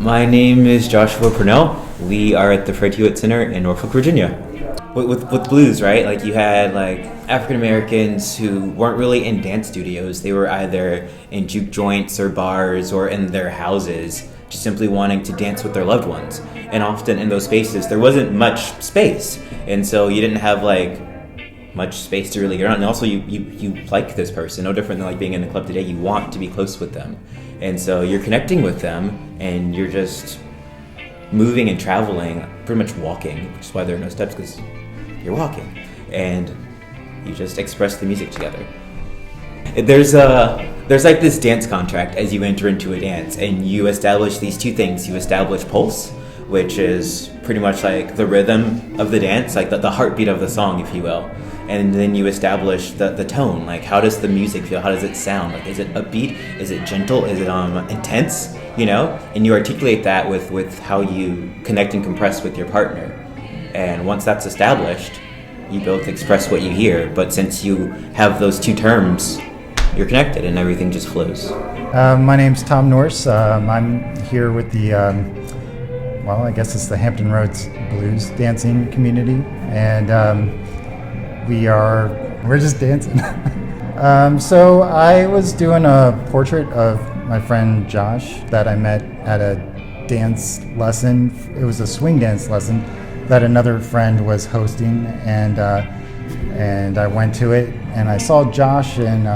My name is Joshua Purnell. We are at the Attucks Center in Norfolk, Virginia. With blues, right? Like you had like African Americans who weren't really in dance studios. They were either in juke joints or bars or in their houses, just simply wanting to dance with their loved ones. And often in those spaces, there wasn't much space, and so you didn't have like much space to really get around. And also, you like this person, no different than like being in the club today. You want to be close with them, and so you're connecting with them, and you're just moving and traveling, pretty much walking, which is why there are no steps, because you're walking, and you just express the music together. There's like this dance contract as you enter into a dance, and you establish these two things. You establish pulse, which is pretty much like the rhythm of the dance, like the heartbeat of the song, if you will. And then you establish the tone, like how does the music feel? How does it sound? Like, is it upbeat? Is it gentle? Is it intense? You know? And you articulate that with how you connect and compress with your partner. And once that's established, you both express what you hear. But since you have those two terms, you're connected and everything just flows. My name's Tom Norris. I'm here with the, I guess it's the Hampton Roads Blues dancing community. And we're just dancing. So I was doing a portrait of my friend Josh that I met at a dance lesson. It was a swing dance lesson that another friend was hosting, and I went to it, and I saw Josh, and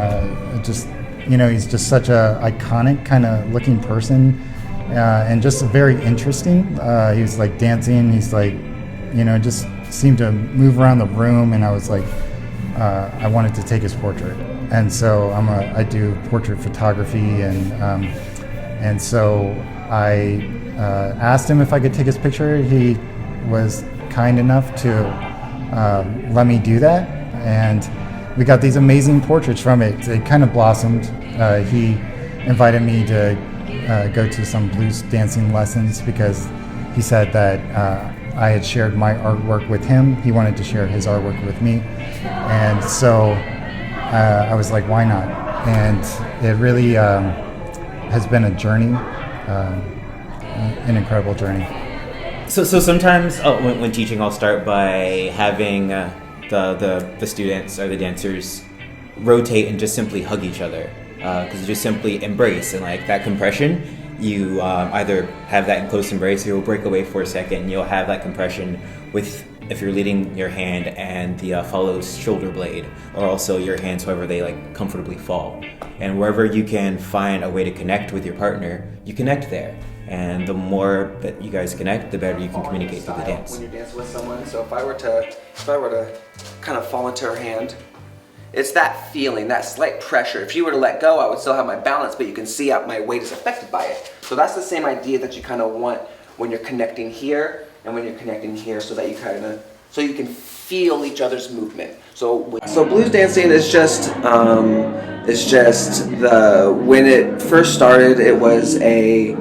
he's just such a iconic kind of looking person, and just very interesting. He was like dancing. He's like, just seemed to move around the room, and I was like, I wanted to take his portrait, and so I do portrait photography, and so I asked him if I could take his picture. He was kind enough to let me do that, and we got these amazing portraits from it. It kind of blossomed. He invited me to go to some blues dancing lessons because he said that I had shared my artwork with him. He wanted to share his artwork with me, and so I was like, why not? And it really has been a journey, an incredible journey. So sometimes when teaching, I'll start by having the students or the dancers rotate and just simply hug each other, because you just simply embrace, and like that compression, you either have that in close embrace, or you'll break away for a second, and you'll have that compression with, if you're leading your hand and the follows shoulder blade, or also your hands, however they like comfortably fall. And wherever you can find a way to connect with your partner, you connect there. And the more that you guys connect, the better you can communicate through the dance. When you dance with someone, so if I were to kind of fall into her hand, it's that feeling, that slight pressure. If she were to let go, I would still have my balance, but you can see how my weight is affected by it. So that's the same idea that you kind of want when you're connecting here and when you're connecting here, so that you can feel each other's movement. So blues dancing is just when it first started, it was a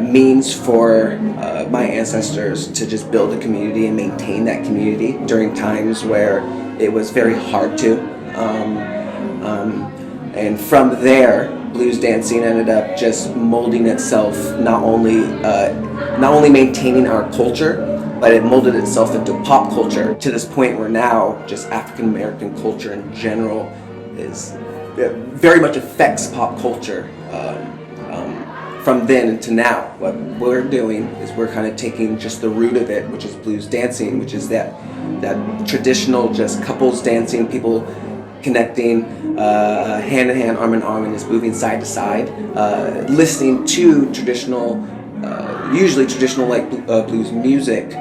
means for my ancestors to just build a community and maintain that community during times where it was very hard to. And from there, blues dancing ended up just molding itself, not only maintaining our culture, but it molded itself into pop culture to this point where now just African American culture in general very much affects pop culture. From then to now, what we're doing is we're kind of taking just the root of it, which is blues dancing, which is that traditional just couples dancing, people connecting hand in hand, arm in arm, and just moving side to side, listening to traditional, usually traditional like blues music,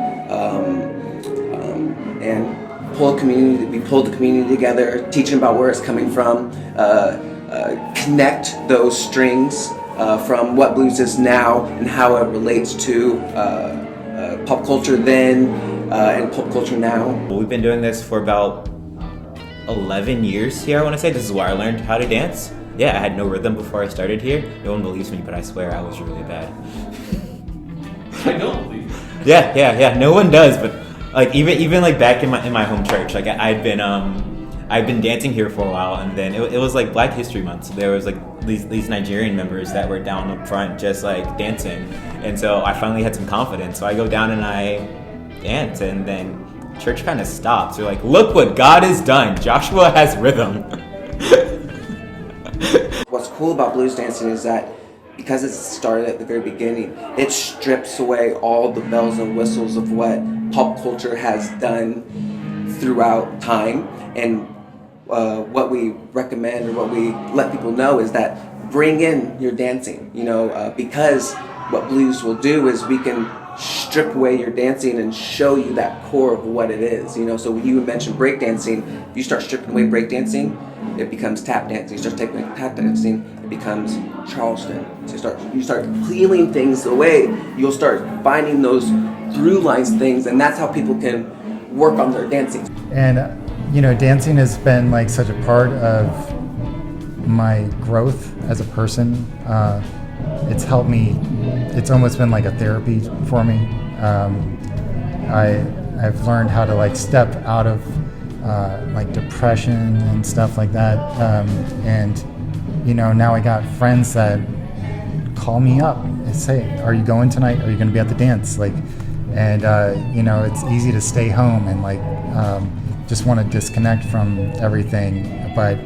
and pull the community together, teaching about where it's coming from, connect those strings. From what blues is now and how it relates to pop culture then and pop culture now. We've been doing this for about 11 years here, I want to say. This is where I learned how to dance. Yeah, I had no rhythm before I started here. No one believes me, but I swear I was really bad. I don't believe you. Yeah. No one does, but like even like back in my home church, like I'd been I've been dancing here for a while, and then it was like Black History Month. So there was like these Nigerian members that were down up front just like dancing, and so I finally had some confidence. So I go down and I dance, and then church kind of stops. They're like, "Look what God has done! Joshua has rhythm." What's cool about blues dancing is that because it started at the very beginning, it strips away all the bells and whistles of what pop culture has done throughout time. And what we recommend or what we let people know is that bring in your dancing, because what blues will do is we can strip away your dancing and show you that core of what it is. So you mentioned breakdancing. If you start stripping away breakdancing, it becomes tap dancing. You start taking away tap dancing, it becomes Charleston. So you start peeling things away. You'll start finding those through lines things, and that's how people can work on their dancing. And dancing has been like such a part of my growth as a person. It's helped me. It's almost been like a therapy for me. I've learned how to like step out of like depression and stuff like that. And now I got friends that call me up and say, "Are you going tonight? Are you going to be at the dance?" It's easy to stay home and just want to disconnect from everything, but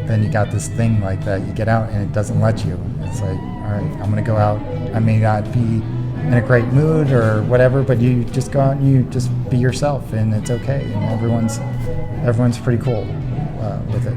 then you got this thing like that. You get out and it doesn't let you. It's like, all right, I'm gonna go out. I may not be in a great mood or whatever, but you just go out and you just be yourself, and it's okay. And everyone's pretty cool with it.